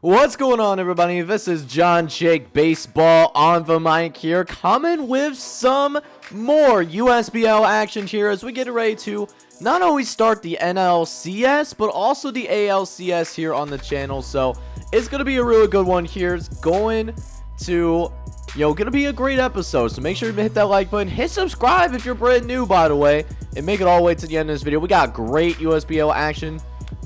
What's going on, everybody? This is JohnJake Baseball on the mic here, coming with some more USBL action here as we get ready to not only start the NLCS, but also the ALCS here on the channel. So it's going to be a really good one here. It's going to, gonna be a great episode. So make sure to hit that like button, hit subscribe if you're brand new, by the way, and make it all the way to the end of this video. We got great USBL action.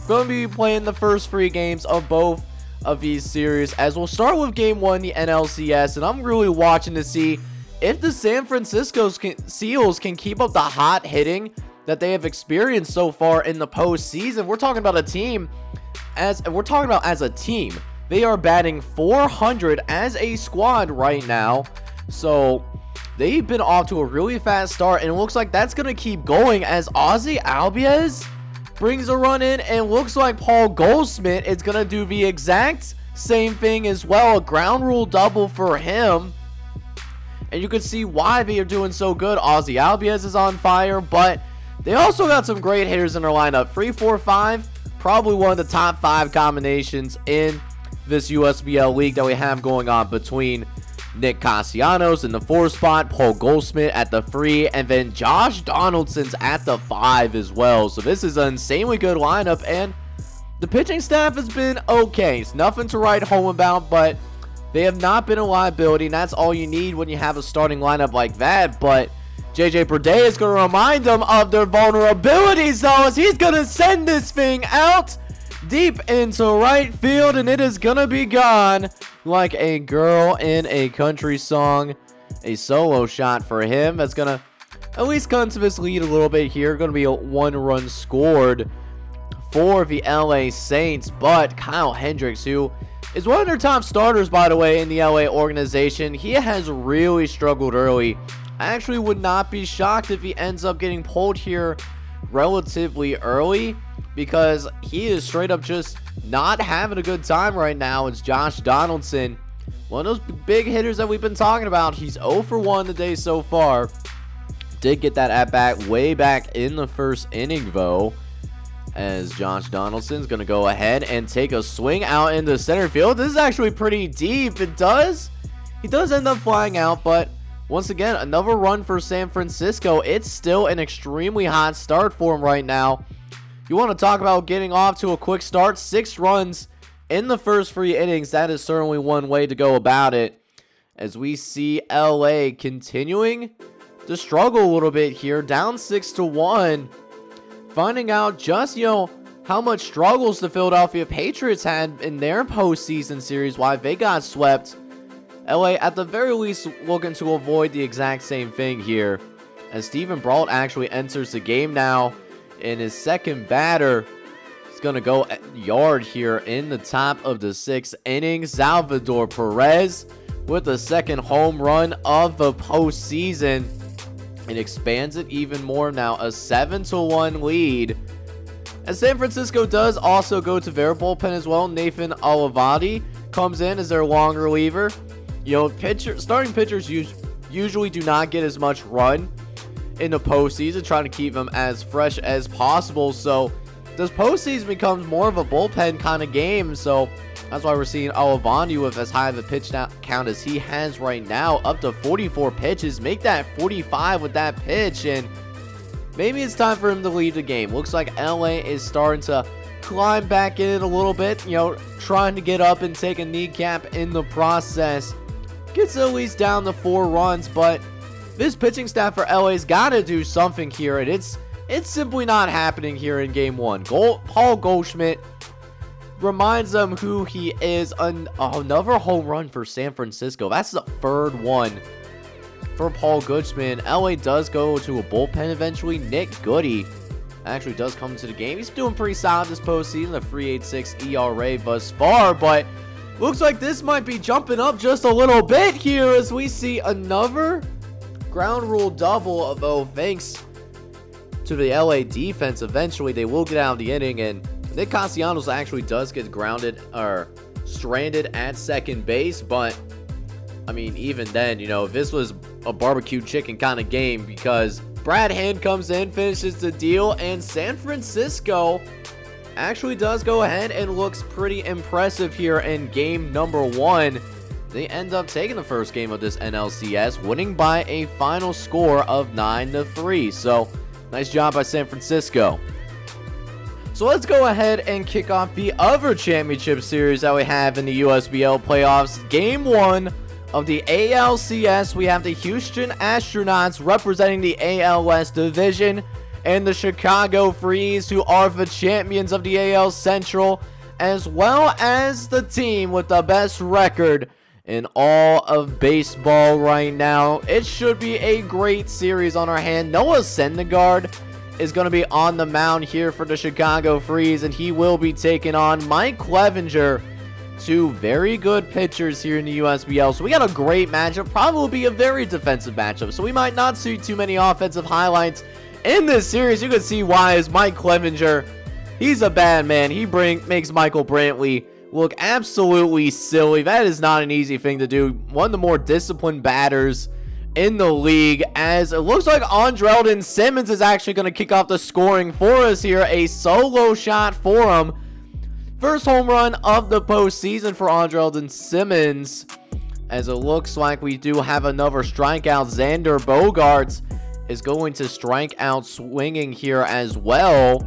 Going to be playing the first 3 games of both of these series, as we'll start with game 1, the NLCS, and I'm really watching to see if the San Francisco Seals can keep up the hot hitting that they have experienced so far in the postseason. We're talking about a team as a team. They are batting 400 as a squad right now, so they've been off to a really fast start, and it looks like that's gonna keep going as Ozzy Albies brings a run in, and looks like Paul Goldschmidt is going to do the exact same thing as well. A ground rule double for him. And you can see why they are doing so good. Ozzy Albies is on fire, but they also got some great hitters in their lineup. 3-4-5, probably one of the top 5 combinations in this USBL league that we have going on between Nick Castellanos in the 4 spot, Paul Goldschmidt at the 3, and then Josh Donaldson's at the 5 as well. So this is an insanely good lineup, and the pitching staff has been okay. It's nothing to write home about, but they have not been a liability, and that's all you need when you have a starting lineup like that. But JJ Berde is going to remind them of their vulnerabilities, though, as he's going to send this thing out deep into right field, and it is gonna be gone like a girl in a country song. A solo shot for him that's gonna at least come to this lead a little bit here. Gonna be a 1 run scored for the LA Saints, but Kyle Hendricks, who is one of their top starters, by the way, in the LA organization, he has really struggled early. I actually would not be shocked if he ends up getting pulled here relatively early, because he is straight up just not having a good time right now. It's Josh Donaldson, one of those big hitters that we've been talking about. He's 0 for 1 today so far. Did get that at bat way back in the first inning, though, as Josh Donaldson's going to go ahead and take a swing out into center field. This is actually pretty deep. He does end up flying out, but once again, another run for San Francisco. It's still an extremely hot start for him right now. You want to talk about getting off to a quick start? 6 runs in the first 3 innings. That is certainly one way to go about it, as we see LA continuing to struggle a little bit here, down 6-1. Finding out just, how much struggles the Philadelphia Patriots had in their postseason series, why they got swept. LA, at the very least, looking to avoid the exact same thing here, as Steven Brault actually enters the game now. In his second batter, he's going to go yard here in the top of the 6th inning. Salvador Perez with the second home run of the postseason. It expands it even more now, a 7-1 lead. As San Francisco does also go to their bullpen as well. Nathan Olivati comes in as their long reliever. Starting pitchers usually do not get as much run in the postseason, trying to keep them as fresh as possible. So this postseason becomes more of a bullpen kind of game. So that's why we're seeing Olivandi with as high of a pitch count as he has right now, up to 44 pitches. Make that 45 with that pitch, and maybe it's time for him to leave the game. Looks like LA is starting to climb back in a little bit, trying to get up and take a kneecap in the process. Gets at least down to 4 runs, but this pitching staff for LA's got to do something here, and it's simply not happening here in game 1. Paul Goldschmidt reminds them who he is. Another home run for San Francisco. That's the 3rd one for Paul Goldschmidt. LA does go to a bullpen eventually. Nick Goody actually does come to the game. He's doing pretty solid this postseason, a 3.86 ERA thus far, but looks like this might be jumping up just a little bit here as we see another ground rule double, although thanks to the LA defense, eventually they will get out of the inning, and Nick Castellanos actually does get grounded or stranded at second base. But I mean, even then, this was a barbecue chicken kind of game, because Brad Hand comes in, finishes the deal, and San Francisco actually does go ahead and looks pretty impressive here in game number 1. They end up taking the first game of this NLCS, winning by a final score of 9-3. So, nice job by San Francisco. So let's go ahead and kick off the other championship series that we have in the USBL playoffs. Game 1 of the ALCS, we have the Houston Astronauts representing the AL West division, and the Chicago Freeze, who are the champions of the AL Central, as well as the team with the best record in all of baseball right now. It should be a great series on our hand. Noah Syndergaard is going to be on the mound here for the Chicago Freeze, and he will be taking on Mike Clevenger. Two very good pitchers here in the USBL. So we got a great matchup. Probably will be a very defensive matchup. So we might not see too many offensive highlights in this series. You can see why, as Mike Clevenger, he's a bad man. He makes Michael Brantley look absolutely silly. That is not an easy thing to do. One of the more disciplined batters in the league, as it looks like Andrelton Simmons is actually going to kick off the scoring for us here. A solo shot for him. First home run of the postseason for Andrelton Simmons, as it looks like we do have another strikeout. Xander Bogaerts is going to strike out swinging here as well.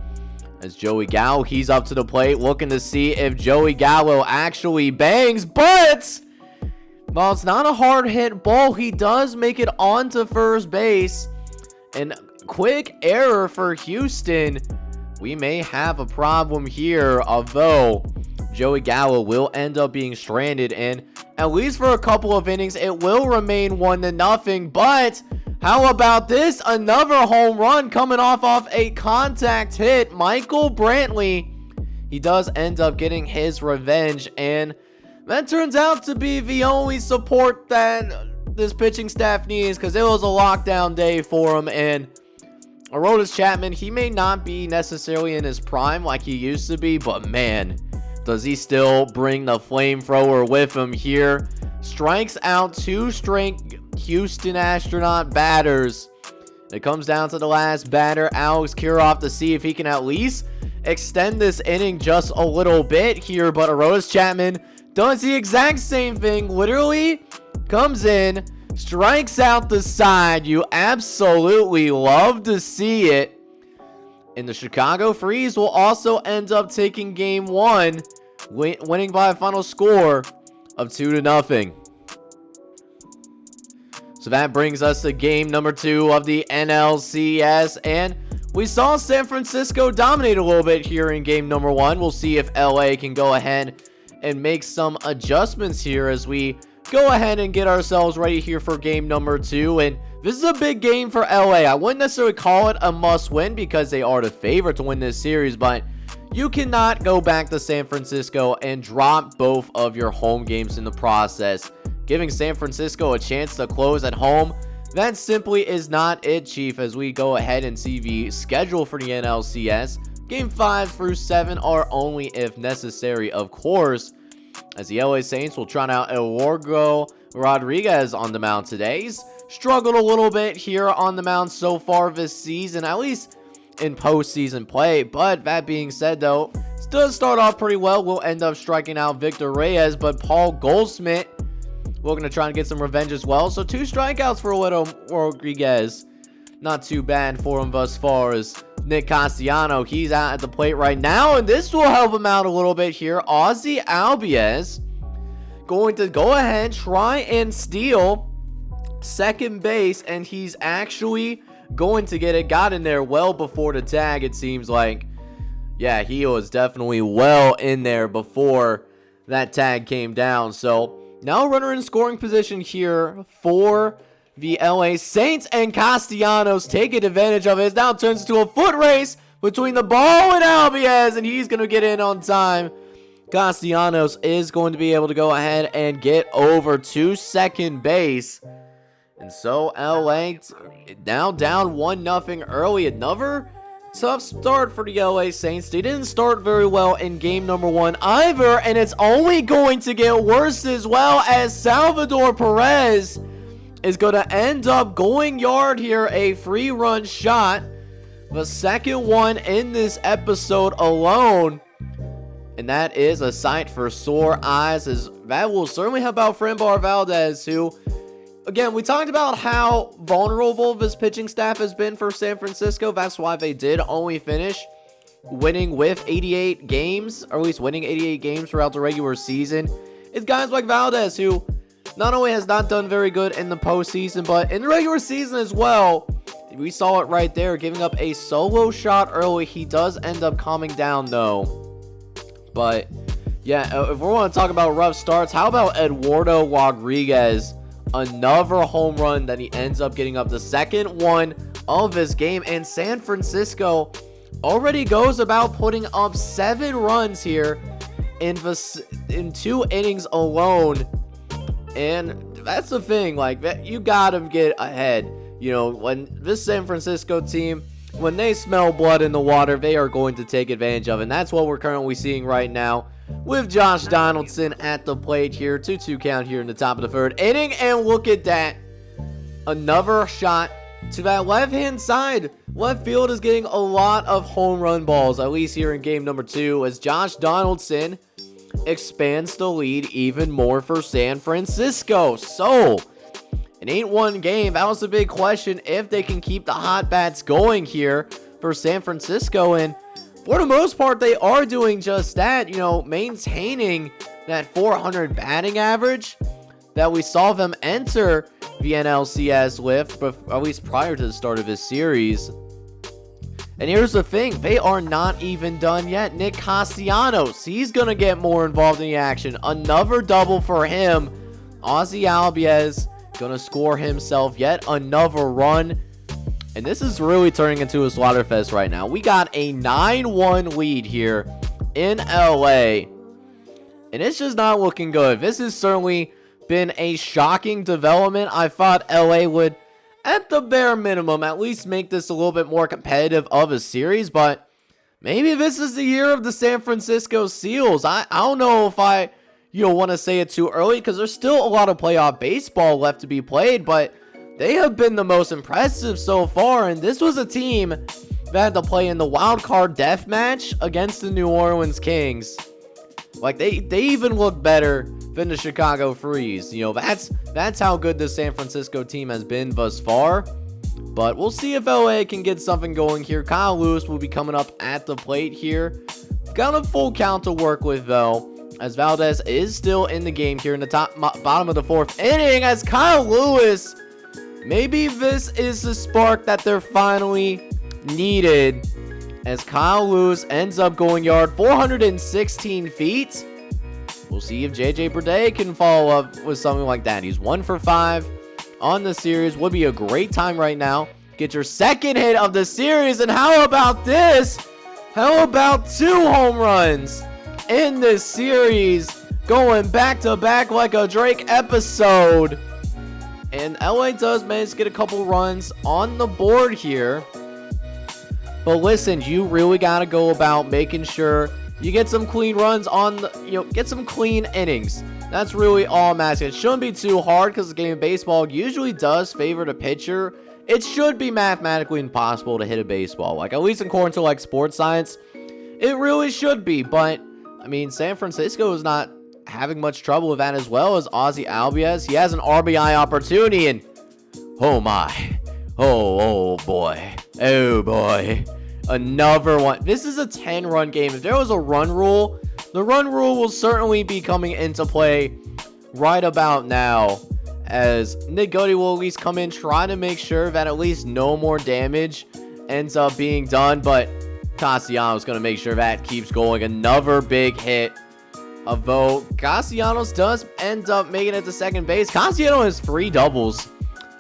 As Joey Gallo, he's up to the plate, looking to see if Joey Gallo actually bangs, but while it's not a hard hit ball, he does make it onto first base. And quick error for Houston. We may have a problem here, although Joey Gallo will end up being stranded, and at least for a couple of innings, it will remain 1-0. But how about this? Another home run coming off a contact hit. Michael Brantley, he does end up getting his revenge, and that turns out to be the only support that this pitching staff needs, because it was a lockdown day for him. And Aroldis Chapman, he may not be necessarily in his prime like he used to be, but man, does he still bring the flamethrower with him here. Strikes out two straight Houston Astronaut batters. It comes down to the last batter, Alex Kirilloff, to see if he can at least extend this inning just a little bit here. But Aroldis Chapman does the exact same thing. Literally comes in, strikes out the side. You absolutely love to see it. And the Chicago Freeze will also end up taking game 1, winning by a final score of 2-0. So that brings us to game number 2 of the NLCS, and we saw San Francisco dominate a little bit here in game number 1. We'll see if LA can go ahead and make some adjustments here as we go ahead and get ourselves ready here for game number 2. And this is a big game for LA. I wouldn't necessarily call it a must win because they are the favorite to win this series, but you cannot go back to San Francisco and drop both of your home games in the process. Giving San Francisco a chance to close at home, that simply is not it, Chief, as we go ahead and see the schedule for the NLCS. Game 5 through 7 are only if necessary, of course, as the LA Saints will trot out Eduardo Rodriguez on the mound today. He's struggled a little bit here on the mound so far this season, at least in postseason play. But that being said, though, does start off pretty well. We'll end up striking out Victor Reyes, but Paul Goldschmidt, we're going to try and get some revenge as well. So 2 strikeouts for Rodriguez. Not too bad for him thus far, as Nick Castellano, he's out at the plate right now, and this will help him out a little bit here. Ozzy Albies going to go ahead, try and steal second base, and he's actually going to get it. Got in there well before the tag, it seems like. Yeah, he was definitely well in there before that tag came down. So now runner in scoring position here for the LA Saints, and Castellanos taking advantage of it. Now it turns into a foot race between the ball and Albies, and he's going to get in on time. Castellanos is going to be able to go ahead and get over to second base. And so LA now down 1-0 early. Another tough start for the LA Saints. They didn't start very well in game number 1 either, and it's only going to get worse as well, as Salvador Perez is going to end up going yard here. A free run shot the second one in this episode alone. And that is a sight for sore eyes, as that will certainly help out Framber Valdez, who, again, we talked about how vulnerable this pitching staff has been for San Francisco. That's why they did only finish winning with 88 games, or at least winning 88 games throughout the regular season. It's guys like Valdez, who not only has not done very good in the postseason, but in the regular season as well. We saw it right there, giving up a solo shot early. He does end up calming down, though. But, yeah, if we want to talk about rough starts, how about Eduardo Rodriguez? Another home run that he ends up getting up, the second one of this game. And San Francisco already goes about putting up 7 runs here in 2 innings alone. And that's the thing, like, you gotta get ahead. You know, when this San Francisco team, when they smell blood in the water, they are going to take advantage of it. And that's what we're currently seeing right now with Josh Donaldson at the plate here. 2-2 count here in the top of the 3rd inning. And look at that. Another shot to that left-hand side. Left field is getting a lot of home run balls, at least here in game number 2, as Josh Donaldson expands the lead even more for San Francisco. So, an 8-1 game. That was the big question, if they can keep the hot bats going here for San Francisco. And for the most part, they are doing just that, you know, maintaining that 400 batting average that we saw them enter the NLCS with, at least prior to the start of this series. And here's the thing, they are not even done yet. Nick Castellanos, he's going to get more involved in the action. Another double for him. Ozzy Albies going to score himself yet another run. And this is really turning into a slaughter fest right now. We got a 9-1 lead here in LA. And it's just not looking good. This has certainly been a shocking development. I thought LA would, at the bare minimum, at least make this a little bit more competitive of a series. But maybe this is the year of the San Francisco Seals. I don't know if I want to say it too early, because there's still a lot of playoff baseball left to be played, but they have been the most impressive so far. And this was a team that had to play in the wild card death match against the New Orleans Kings. Like, they even look better than the Chicago Freeze. You know, that's how good the San Francisco team has been thus far. But we'll see if LA can get something going here. Kyle Lewis will be coming up at the plate here. Got a full count to work with, though, as Valdez is still in the game here in the bottom of the 4th inning, as Kyle Lewis, maybe this is the spark that they're finally needed, as Kyle Lewis ends up going yard 416 feet. We'll see if JJ Berde can follow up with something like that. He's 1 for 5 on the series. Would be a great time right now. Get your second hit of the series. And how about this? How about 2 home runs in this series, going back to back like a Drake episode? And LA does manage to get a couple runs on the board here. But listen, you really got to go about making sure you get some clean runs on the, get some clean innings. That's really all I'm asking. It shouldn't be too hard, because the game of baseball usually does favor the pitcher. It should be mathematically impossible to hit a baseball, like, at least according to, like, sports science. It really should be, but I mean, San Francisco is not having much trouble with that, as well as Ozzy Albies. He has an RBI opportunity, and oh my, oh boy, another one. This is a 10-run game. If there was a run rule, the run rule will certainly be coming into play right about now, as Nick Goody will at least come in, try to make sure that at least no more damage ends up being done. But Castellanos going to make sure that keeps going. Another big hit, although Castellanos does end up making it to second base. Castellanos has 3 doubles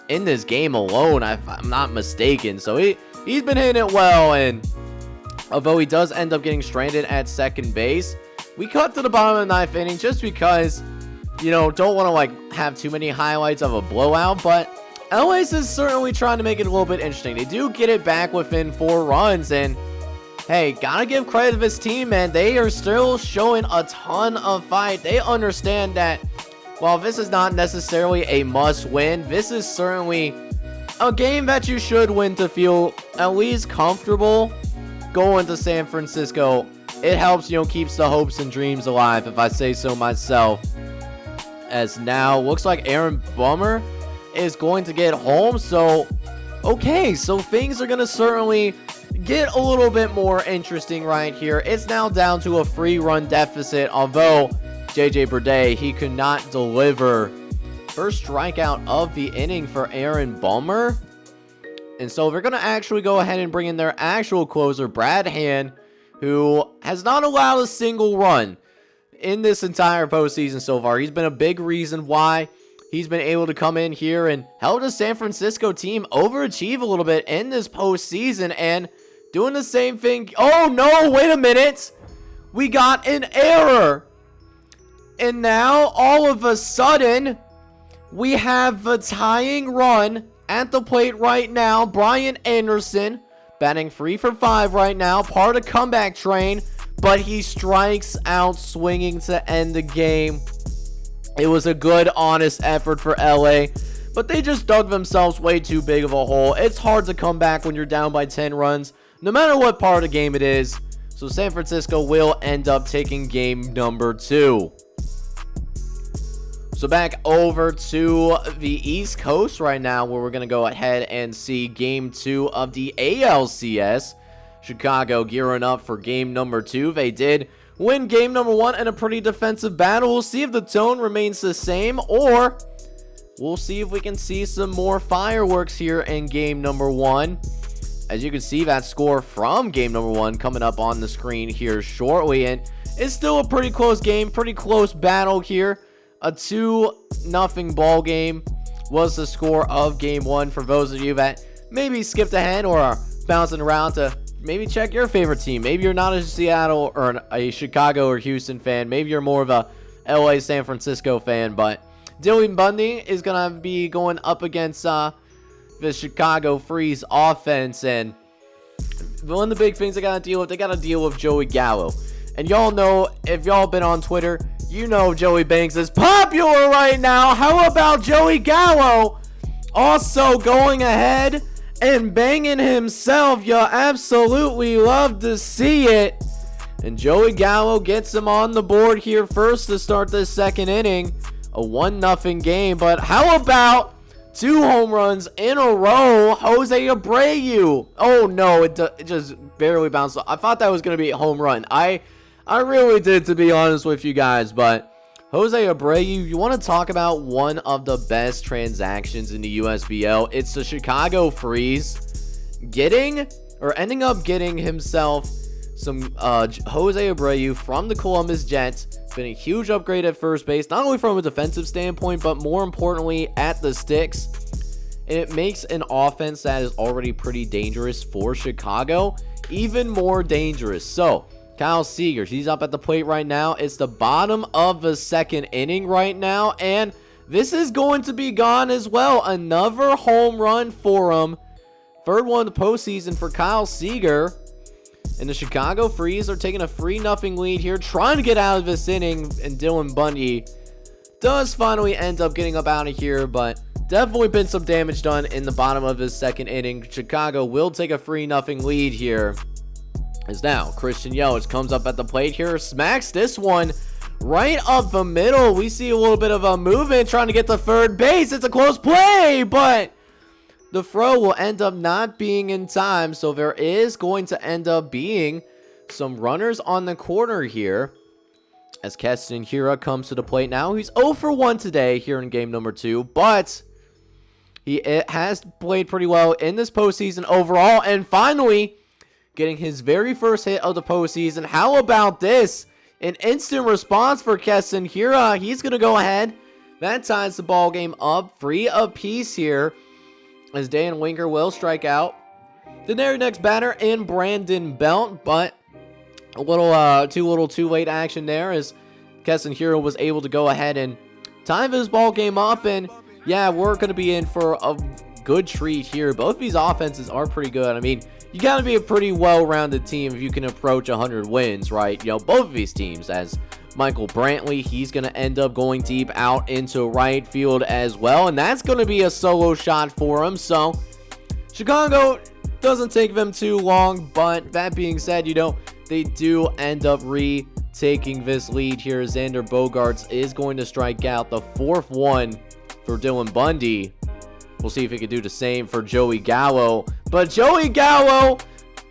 in this game alone, if I'm not mistaken. So he's been hitting it well, and although he does end up getting stranded at second base, we cut to the bottom of the 9th inning just because, don't want to, like, have too many highlights of a blowout. But LA's is certainly trying to make it a little bit interesting. They do get it back within 4 runs, and hey, gotta give credit to this team, man. They are still showing a ton of fight. They understand that while this is not necessarily a must win, this is certainly a game that you should win to feel at least comfortable going to San Francisco. It helps, keeps the hopes and dreams alive, if I say so myself. As now, looks like Aaron Bummer is going to get home. So, okay, so things are going to certainly get a little bit more interesting right here. It's now down to a 3-run deficit, although JJ Berde, he could not deliver. First strikeout of the inning for Aaron Bummer. And so they're going to actually go ahead and bring in their actual closer, Brad Hand, who has not allowed a single run in this entire postseason so far. He's been a big reason why he's been able to come in here and help the San Francisco team overachieve a little bit in this postseason and doing the same thing. Oh no, wait a minute. We got an error. And now all of a sudden we have a tying run at the plate right now. Brian Anderson batting 3 for 5 right now, part of comeback train. But he strikes out swinging to end the game. It was a good, honest effort for LA, but they just dug themselves way too big of a hole. It's hard to come back when you're down by 10 runs, no matter what part of the game it is. So San Francisco will end up taking game number 2. So back over to the East Coast right now, where we're going to go ahead and see game 2 of the ALCS. Chicago gearing up for game number 2. They did win game number 1 in a pretty defensive battle. We'll see if the tone remains the same, or we'll see if we can see some more fireworks here in game number 1. As you can see, that score from game number 1 coming up on the screen here shortly, and it's still a pretty close game, pretty close battle here. A 2-0 ball game was the score of game 1. For those of you that maybe skipped ahead or are bouncing around to maybe check your favorite team. Maybe you're not a Seattle or a Chicago or Houston fan. Maybe you're more of a LA San Francisco fan. But Dylan Bundy is going to be going up against the Chicago Freeze offense. And one of the big things they got to deal with Joey Gallo. And y'all know, if y'all been on Twitter, you know Joey Banks is popular right now. How about Joey Gallo also going ahead and banging himself? You absolutely love to see it. And Joey Gallo gets him on the board here first to start this second inning. A 1-0 game. But how about 2 home runs in a row? Jose Abreu. Oh no, it just barely bounced off. I thought that was going to be a home run. I really did, to be honest with you guys. But Jose Abreu, you want to talk about one of the best transactions in the USBL? It's the Chicago Freeze ending up getting himself some Jose Abreu from the Columbus Jets. Been a huge upgrade at first base, not only from a defensive standpoint, but more importantly at the sticks. And it makes an offense that is already pretty dangerous for Chicago even more dangerous. So Kyle Seager, he's up at the plate right now. It's the bottom of the second inning right now, and this is going to be gone as well. Another home run for him. Third one of the postseason for Kyle Seager. And the Chicago Freeze are taking a 3-0 lead here, trying to get out of this inning, and Dylan Bundy does finally end up getting up out of here, but definitely been some damage done in the bottom of this second inning. Chicago will take a 3-0 lead here. As now Christian Yelich comes up at the plate here, smacks this one right up the middle. We see a little bit of a movement trying to get to third base. It's a close play, but the throw will end up not being in time. So there is going to end up being some runners on the corner here as Keston Hiura comes to the plate now. He's 0 for 1 today here in game number 2, but he has played pretty well in this postseason overall, and finally getting his very first hit of the postseason. How about this? An instant response for Keston Hiura. He's going to go ahead. That ties the ball game up 3 apiece here, as Dan Winker will strike out. The very next batter in Brandon Belt, but a little too late action there, as Keston Hiura was able to go ahead and tie this ball game up. And yeah, we're going to be in for a good treat here. Both these offenses are pretty good. I mean, you got to be a pretty well-rounded team if you can approach 100 wins, right? You know, both of these teams, as Michael Brantley, he's going to end up going deep out into right field as well, and that's going to be a solo shot for him. So Chicago doesn't take them too long, but that being said, they do end up retaking this lead here. Xander Bogaerts is going to strike out, the 4th one for Dylan Bundy. We'll see if he can do the same for Joey Gallo. But Joey Gallo,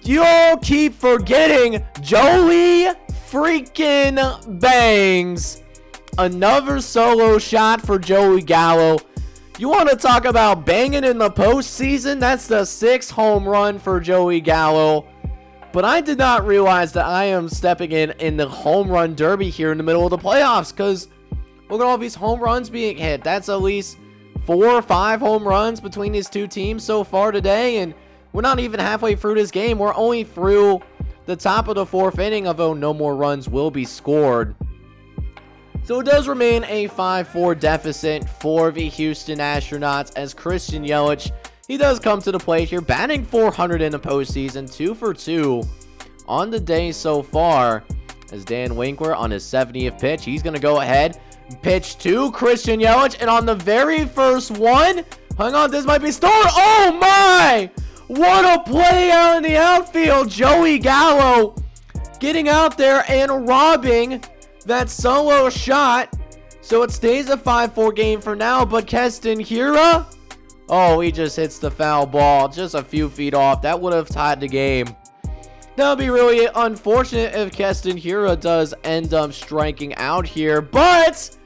you all keep forgetting Joey freaking Bangs. Another solo shot for Joey Gallo. You want to talk about banging in the postseason? That's the 6th home run for Joey Gallo. But I did not realize that I am stepping in the home run derby here in the middle of the playoffs, because look at all these home runs being hit. That's at least 4 or 5 home runs between these two teams so far today, and we're not even halfway through this game. We're only through the top of the 4th inning, although no more runs will be scored. So it does remain a 5-4 deficit for the Houston Astronauts, as Christian Yelich, he does come to the plate here, batting .400 in the postseason, 2 for 2 on the day so far, as Dan Winkler on his 70th pitch, he's going to go ahead, pitch to Christian Yelich, and on the very first one, hang on, this might be stolen. Oh my! What a play out in the outfield. Joey Gallo getting out there and robbing that solo shot. So it stays a 5-4 game for now, but Keston Hiura, oh, he just hits the foul ball just a few feet off. That would have tied the game. That would be really unfortunate if Keston Hiura does end up striking out here, but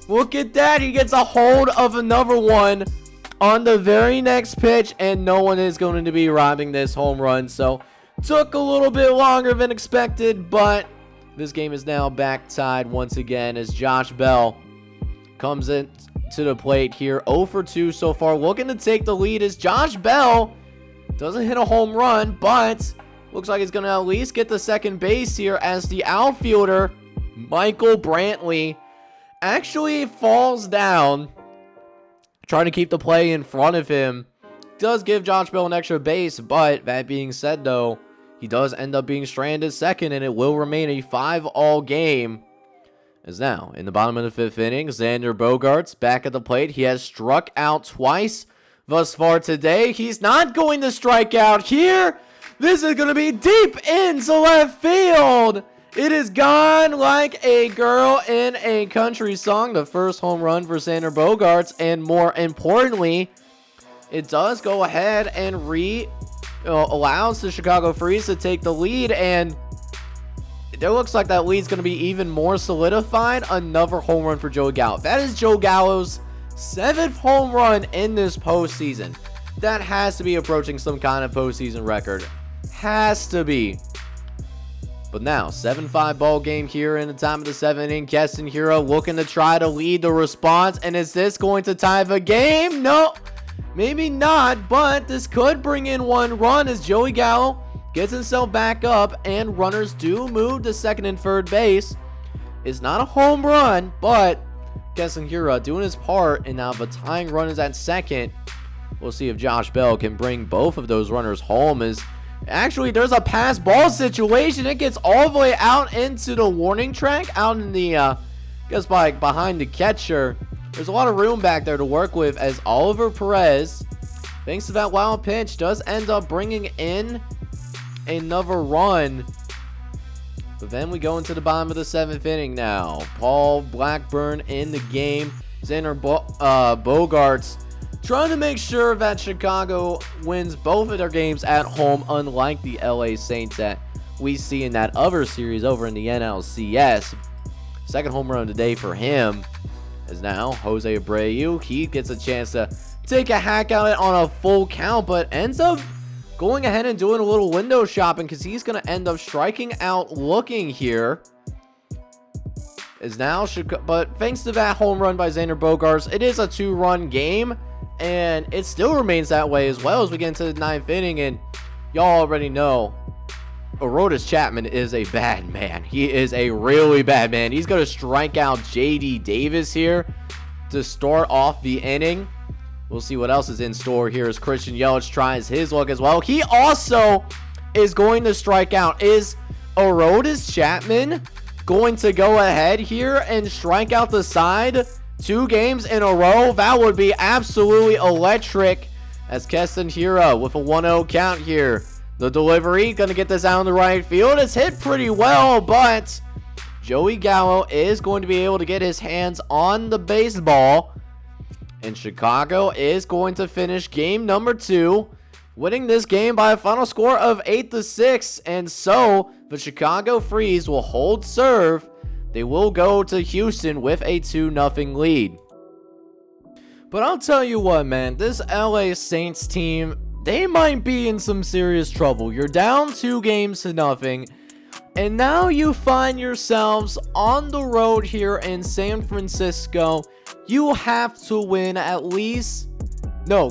look at that. He gets a hold of another one on the very next pitch, and no one is going to be robbing this home run. So took a little bit longer than expected, but this game is now back tied once again as Josh Bell comes in to the plate here. 0 for 2 so far, looking to take the lead as Josh Bell doesn't hit a home run, but looks like he's going to at least get the second base here, as the outfielder Michael Brantley actually falls down, trying to keep the play in front of him. Does give Josh Bell an extra base, but that being said, though, he does end up being stranded second, and it will remain a 5-all game. As now, in the bottom of the 5th inning, Xander Bogaerts back at the plate. He has struck out twice thus far today. He's not going to strike out here. This is going to be deep into left field. It is gone like a girl in a country song. The first home run for Xander Bogaerts, and more importantly, it does go ahead and allows the Chicago Freeze to take the lead, and it looks like that lead's going to be even more solidified. Another home run for Joey Gallo. That is Joe Gallo's 7th home run in this postseason. That has to be approaching some kind of postseason record. Has to be. But now, 7-5 ball game here in the top of the 7th inning. Keston Hiura looking to try to lead the response. And is this going to tie the game? No, maybe not. But this could bring in 1 run as Joey Gallo gets himself back up. And runners do move to second and third base. It's not a home run, but Keston Hiura doing his part. And now the tying run is at second. We'll see if Josh Bell can bring both of those runners home. Actually, there's a pass ball situation. It gets all the way out into the warning track, out in the, behind the catcher. There's a lot of room back there to work with, as Oliver Perez, thanks to that wild pitch, does end up bringing in another run. But then we go into the bottom of the 7th inning now. Paul Blackburn in the game. Xander Bogaerts trying to make sure that Chicago wins both of their games at home, unlike the LA Saints that we see in that other series over in the NLCS. Second home run of the day for him. As now, Jose Abreu, he gets a chance to take a hack at it on a full count, but ends up going ahead and doing a little window shopping, because he's going to end up striking out looking here. But thanks to that home run by Xander Bogaerts, it is a 2-run game. And it still remains that way as well as we get into the 9th inning. And y'all already know, Aroldis Chapman is a bad man. He is a really bad man. He's going to strike out J.D. Davis here to start off the inning. We'll see what else is in store here as Christian Yelich tries his luck as well. He also is going to strike out. Is Aroldis Chapman going to go ahead here and strike out the side 2 games in a row. That would be absolutely electric, as Keston Hiura with a 1-0 count here. The delivery, going to get this out in the right field. It's hit pretty well, but Joey Gallo is going to be able to get his hands on the baseball. And Chicago is going to finish game number 2, winning this game by a final score of 8-6. And so the Chicago Freeze will hold serve. They will go to Houston with a 2-0 lead. But I'll tell you what, man, this LA Saints team, they might be in some serious trouble. You're down 2-0, and now you find yourselves on the road here in San Francisco. You have to win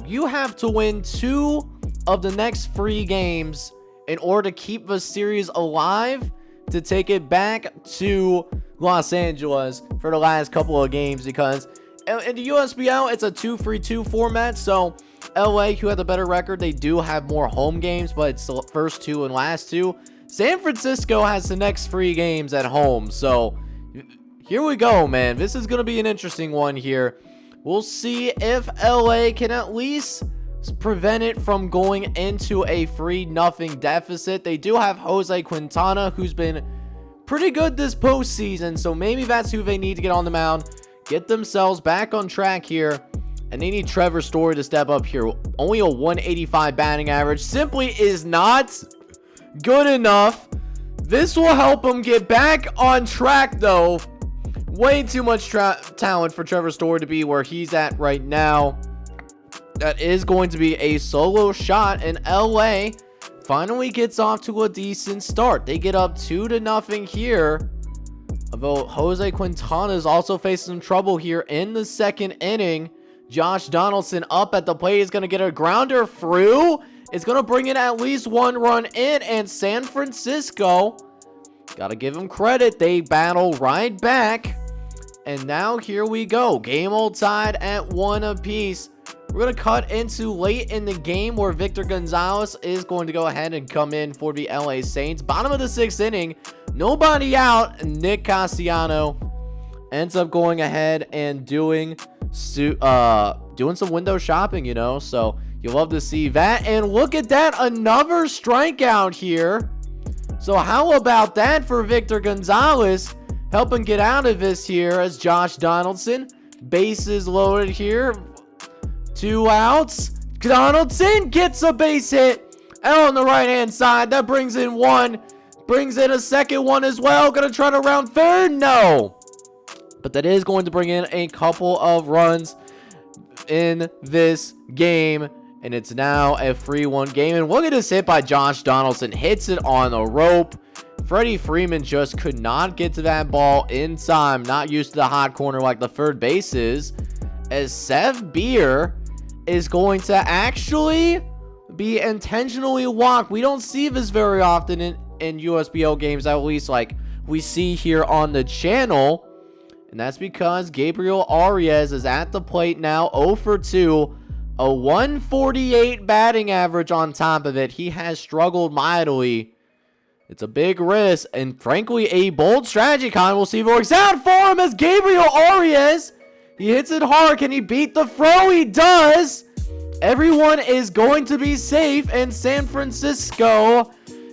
you have to win 2 of the next 3 games in order to keep the series alive, to take it back to Los Angeles for the last couple of games, because in the USBL, it's a 2-3-2 format, so LA, who had the better record, they do have more home games, but it's the first 2 and last 2. San Francisco has the next 3 games at home, so here we go, man. This is going to be an interesting one here. We'll see if LA can at least prevent it from going into a 3-0 deficit. They do have Jose Quintana, who's been pretty good this postseason, so maybe that's who they need to get on the mound, get themselves back on track here. And they need Trevor Story to step up here. Only a 185 batting average simply is not good enough. This will help him get back on track, though. Way too much talent for Trevor Story to be where he's at right now. That is going to be a solo shot, and LA finally gets off to a decent start. They get up 2-0 here. Although Jose Quintana is also facing some trouble here in the 2nd inning. Josh Donaldson up at the plate is going to get a grounder through. It's going to bring in at least 1 run in, and San Francisco, got to give them credit, they battle right back. And now here we go. Game all tied at 1 apiece. We're going to cut into late in the game where Victor Gonzalez is going to go ahead and come in for the LA Saints. Bottom of the 6th inning, nobody out. Nick Castellano ends up going ahead and doing some window shopping, you know, so you love to see that. And look at that, another strikeout here. So how about that for Victor Gonzalez, helping get out of this here as Josh Donaldson, bases loaded here, 2 outs. Donaldson gets a base hit out on the right hand side. That brings in 1, brings in a second one as well. Gonna try to round 3rd, no, but that is going to bring in a couple of runs in this game, and it's now a 3-1 game. And look at this hit by Josh Donaldson, hits it on the rope. Freddie Freeman just could not get to that ball in time, not used to the hot corner like the third base is, as Sev Beer is going to actually be intentionally walked. We don't see this very often in USBL games, at least like we see here on the channel. And that's because Gabriel Arias is at the plate now, 0 for 2. A 148 batting average on top of it. He has struggled mightily. It's a big risk, and frankly, a bold strategy. Con, we'll see if it works out for him as Gabriel Arias. He hits it hard. Can he beat the throw? He does. Everyone is going to be safe, and San Francisco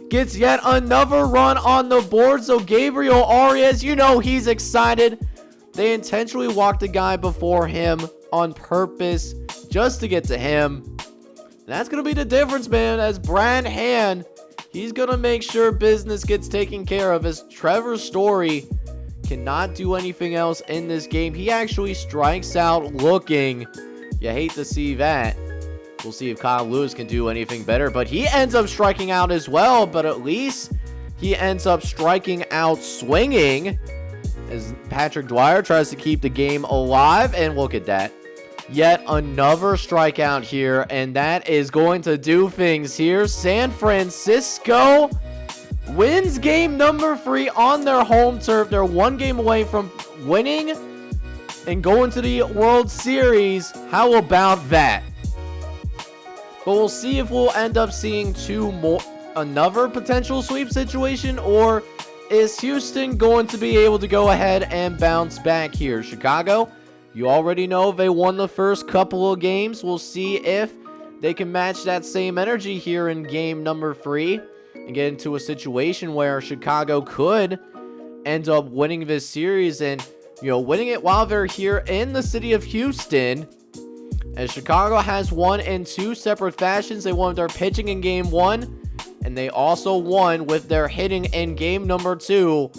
gets yet another run on the board. So Gabriel Arias, you know he's excited. They intentionally walked the guy before him on purpose just to get to him. And that's going to be the difference, man, as Brad Hand, he's going to make sure business gets taken care of, as Trevor Story cannot do anything else in this game. He actually strikes out looking. You hate to see that. We'll see if Kyle Lewis can do anything better, but he ends up striking out as well, but at least he ends up striking out swinging as Patrick Dwyer tries to keep the game alive. And look at that. Yet another strikeout here, and that is going to do things here. San Francisco wins game number 3 on their home turf. They're 1 game away from winning and going to the World Series. How about that? But we'll see if we'll end up seeing another potential sweep situation, or is Houston going to be able to go ahead and bounce back here? Chicago, you already know they won the first couple of games. We'll see if they can match that same energy here in game number 3 and get into a situation where Chicago could end up winning this series and, winning it while they're here in the city of Houston. As Chicago has won in 2 separate fashions. They won with their pitching in game 1, and they also won with their hitting in game number 2.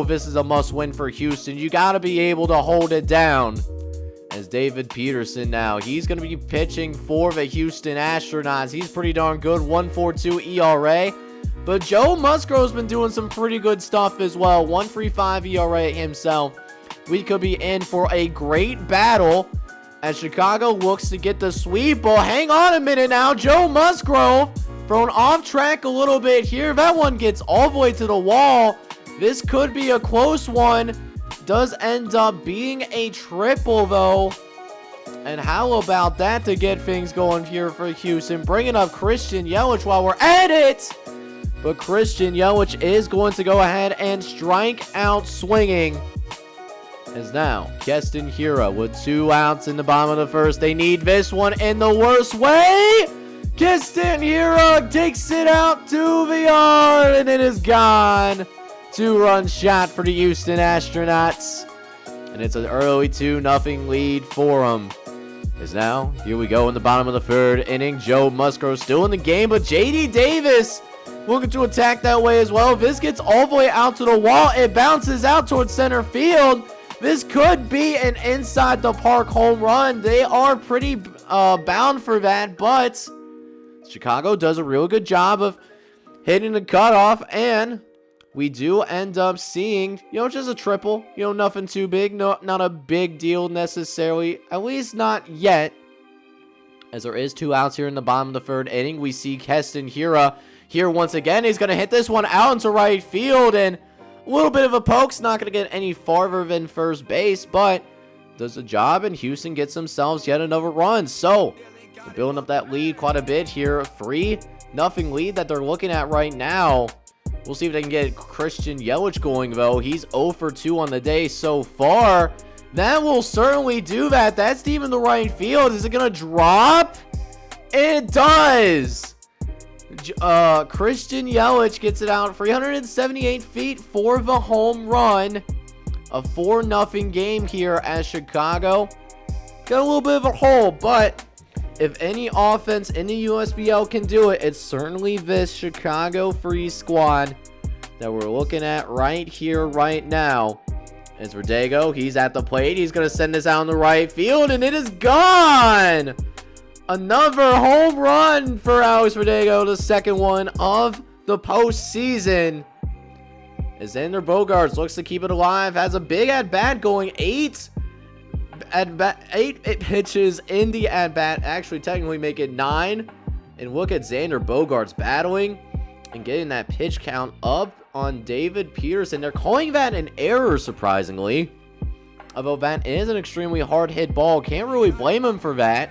This is a must-win for Houston. You got to be able to hold it down. As David Peterson now, he's going to be pitching for the Houston Astronauts. He's pretty darn good, 1.42 ERA. But Joe Musgrove's been doing some pretty good stuff as well, 1.35 ERA himself. We could be in for a great battle as Chicago looks to get the sweep. Oh, hang on a minute now. Joe Musgrove thrown off track a little bit here. That one gets all the way to the wall. This could be a close one. Does end up being a triple, though. And how about that to get things going here for Houston? Bringing up Christian Yelich while we're at it. But Christian Yelich is going to go ahead and strike out swinging. As now, Keston Hiura with 2 outs in the bottom of the first. They need this one in the worst way. Keston Hiura takes it out to the yard, and it is gone. 2-run shot for the Houston Astronauts. And it's an early 2-0 lead for them. As now, here we go in the bottom of the 3rd inning. Joe Musgrove still in the game, but J.D. Davis looking to attack that way as well. This gets all the way out to the wall. It bounces out towards center field. This could be an inside the park home run. They are pretty bound for that, but Chicago does a real good job of hitting the cutoff, and we do end up seeing, just a triple. Nothing too big. Not a big deal necessarily, at least not yet. As there is 2 outs here in the bottom of the 3rd inning, we see Keston Hiura here once again. He's going to hit this one out into right field, and a little bit of a poke's not going to get any farther than first base, but does the job, and Houston gets themselves yet another run. So, they're building up that lead quite a bit here. 3-0 lead that they're looking at right now. We'll see if they can get Christian Yelich going, though. He's 0 for 2 on the day so far. That will certainly do that. That's deep in the right field. Is it going to drop? It does. Christian Yelich gets it out 378 feet for the home run. A 4-0 game here as Chicago got a little bit of a hole, but if any offense in the USBL can do it, it's certainly this Chicago Freeze squad that we're looking at right here, right now. As Rodriguez, he's at the plate. He's going to send this out in the right field, and it is gone. Another home run for Alex Rodriguez, the second one of the postseason. As Xander Bogaerts looks to keep it alive, has a big at-bat going, 8 pitches in the at-bat, actually technically make it 9. And look at Xander Bogaerts battling and getting that pitch count up on David Peterson. They're calling that an error, surprisingly. Although that is an extremely hard hit ball, can't really blame him for that.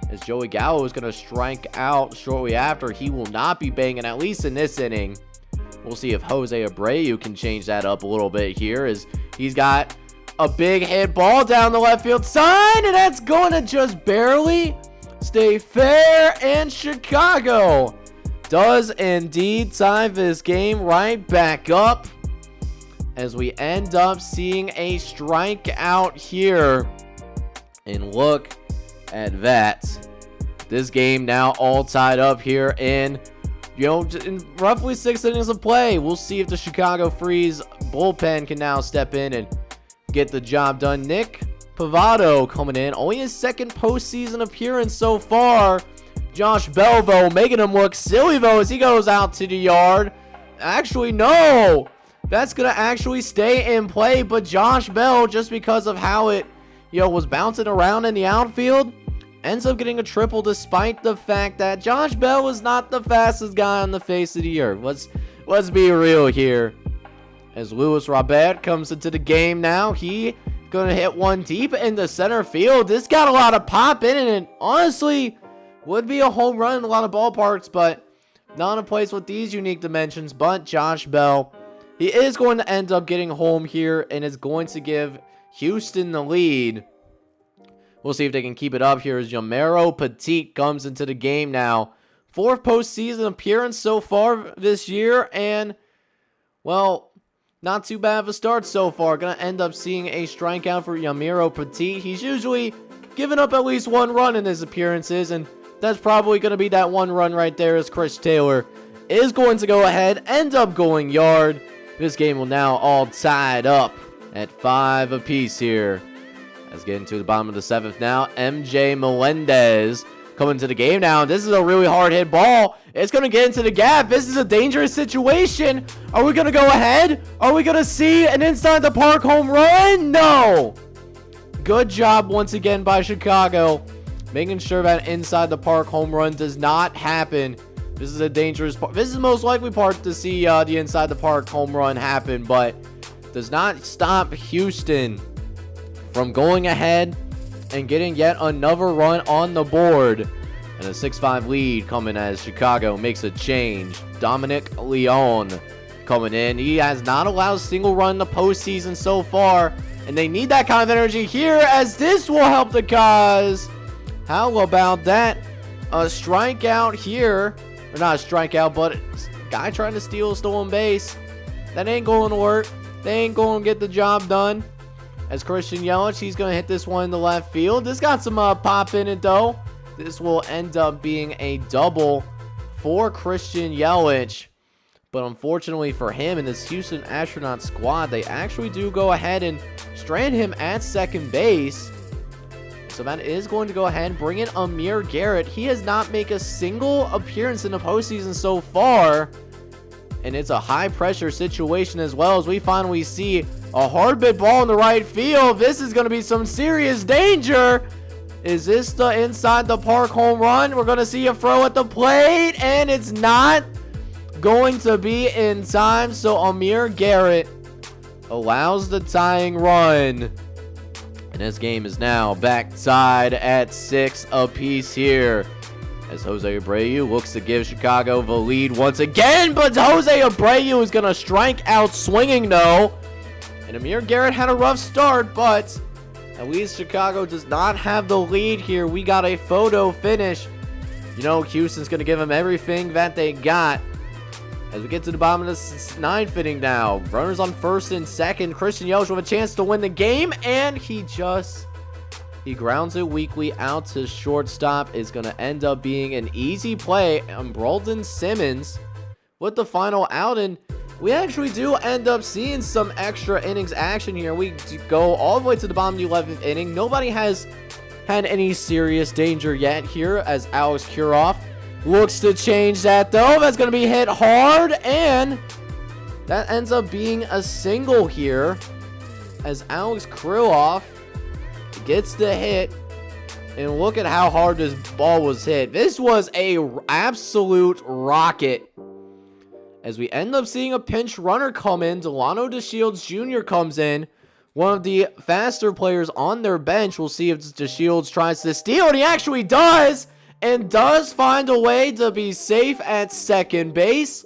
As Joey Gallows is going to strike out shortly after. He will not be banging, at least in this inning. We'll see if Jose Abreu can change that up a little bit here, as he's got a big hit ball down the left field side, and that's going to just barely stay fair, and Chicago does indeed tie this game right back up, as we end up seeing a strikeout here. And look at that. This game now all tied up here in roughly 6 innings of play. We'll see if the Chicago Freeze bullpen can now step in and get the job done. Nick Pavado coming in, only his 2nd postseason appearance so far. Josh Bell, though, making him look silly, though, as he goes out to the yard. Actually, no. That's going to actually stay in play, but Josh Bell, just because of how it, was bouncing around in the outfield, ends up getting a triple, despite the fact that Josh Bell was not the fastest guy on the face of the earth. Let's be real here. As Luis Robert comes into the game now, he gonna hit one deep into center field. This got a lot of pop in it, and honestly, would be a home run in a lot of ballparks, but not a place with these unique dimensions. But Josh Bell, he is going to end up getting home here and is going to give Houston the lead. We'll see if they can keep it up here as Yamiro Petit comes into the game now. 4th postseason appearance so far this year, and, well, not too bad of a start so far. Going to end up seeing a strikeout for Yamiro Petit. He's usually giving up at least 1 run in his appearances, and that's probably going to be that 1 run right there as Chris Taylor is going to go ahead, end up going yard. This game will now all tied up at 5 apiece here. Let's get into the bottom of the 7th now. MJ Melendez coming to the game now. This is a really hard hit ball. It's going to get into the gap. This is a dangerous situation. Are we going to go ahead? Are we going to see an inside the park home run? No. Good job once again by Chicago, making sure that inside the park home run does not happen. This is a dangerous part. This is the most likely part to see the inside the park home run happen, but does not stop Houston from going ahead and getting yet another run on the board. And a 6-5 lead coming as Chicago makes a change. Dominic Leon coming in. He has not allowed a single run in the postseason so far, and they need that kind of energy here as this will help the cause. How about that? A strikeout here. Or not a strikeout, but a guy trying to steal a stolen base. That ain't going to work. They ain't going to get the job done. As Christian Yelich, he's going to hit this one in the left field. This got some pop in it, though. This will end up being a double for Christian Yelich. But unfortunately for him and this Houston Astronauts squad, they actually do go ahead and strand him at second base. So that is going to go ahead and bring in Amir Garrett. He has not made a single appearance in the postseason so far. And it's a high-pressure situation as well, as we finally see a hard-bit ball in the right field. This is going to be some serious danger. Is this the inside the park home run? We're going to see a throw at the plate, and it's not going to be in time. So Amir Garrett allows the tying run. And this game is now back tied at 6 apiece here, as Jose Abreu looks to give Chicago the lead once again, but Jose Abreu is going to strike out swinging, though. And Amir Garrett had a rough start, but at least Chicago does not have the lead here. We got a photo finish. You know, Houston's going to give them everything that they got. As we get to the bottom of the 9th inning now, runners on 1st and 2nd. Christian Yelich with a chance to win the game, and he grounds it weakly out to shortstop. Is going to end up being an easy play. And Brolden Simmons with the final out, and we actually do end up seeing some extra innings action here. We go all the way to the bottom of the 11th inning. Nobody has had any serious danger yet here, as Alex Kiroff looks to change that, though. That's going to be hit hard, and that ends up being a single here, as Alex Kiroff gets the hit. And look at how hard this ball was hit. This was a absolute rocket. As we end up seeing a pinch runner come in, Delano DeShields Jr. comes in, one of the faster players on their bench. We'll see if DeShields tries to steal, and he actually does, and does find a way to be safe at second base.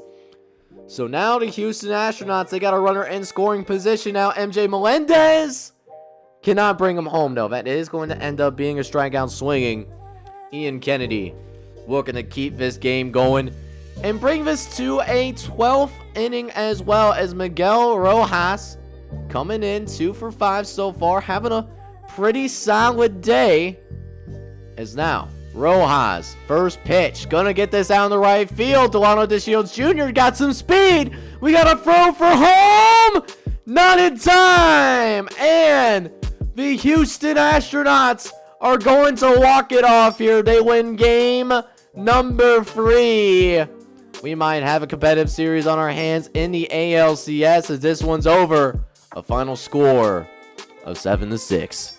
So now the Houston Astronauts, they got a runner in scoring position now. MJ Melendez cannot bring him home, though. That is going to end up being a strikeout swinging. Ian Kennedy looking to keep this game going and bring this to a 12th inning as well, as Miguel Rojas coming in 2 for 5 so far, having a pretty solid day. As now Rojas, first pitch, gonna get this out in the right field. Delano DeShields Jr. got some speed. We got a throw for home, not in time, and the Houston Astronauts are going to walk it off here. They win game number 3. We might have a competitive series on our hands in the ALCS, as this one's over. A final score of 7-6.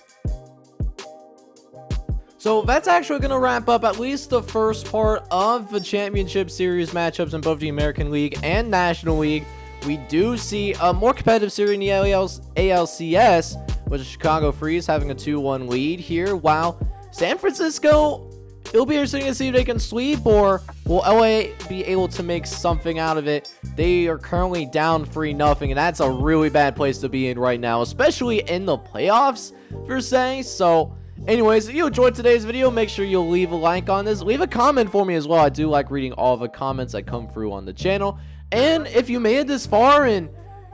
So that's actually going to wrap up at least the first part of the championship series matchups in both the American League and National League. We do see a more competitive series in the ALCS, with the Chicago Freeze having a 2-1 lead here, while San Francisco it'll be interesting to see if they can sweep, or will LA be able to make something out of it. They are currently down 3-0, and that's a really bad place to be in right now, especially in the playoffs, per se. So anyways, if you enjoyed today's video, make sure you'll leave a like on this. Leave a comment for me as well. I do like reading all the comments that come through on the channel. And if you made it this far and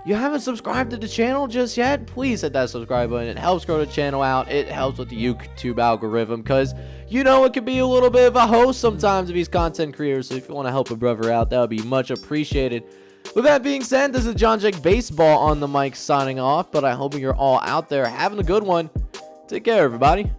you haven't subscribed to the channel just yet, please hit that subscribe button. It helps grow the channel out. It helps with the YouTube algorithm, because you know it can be a little bit of a host sometimes of these content creators. So if you want to help a brother out, that would be much appreciated. With that being said, this is JohnJake Baseball on the mic signing off, but I hope you're all out there having a good one. Take care, everybody.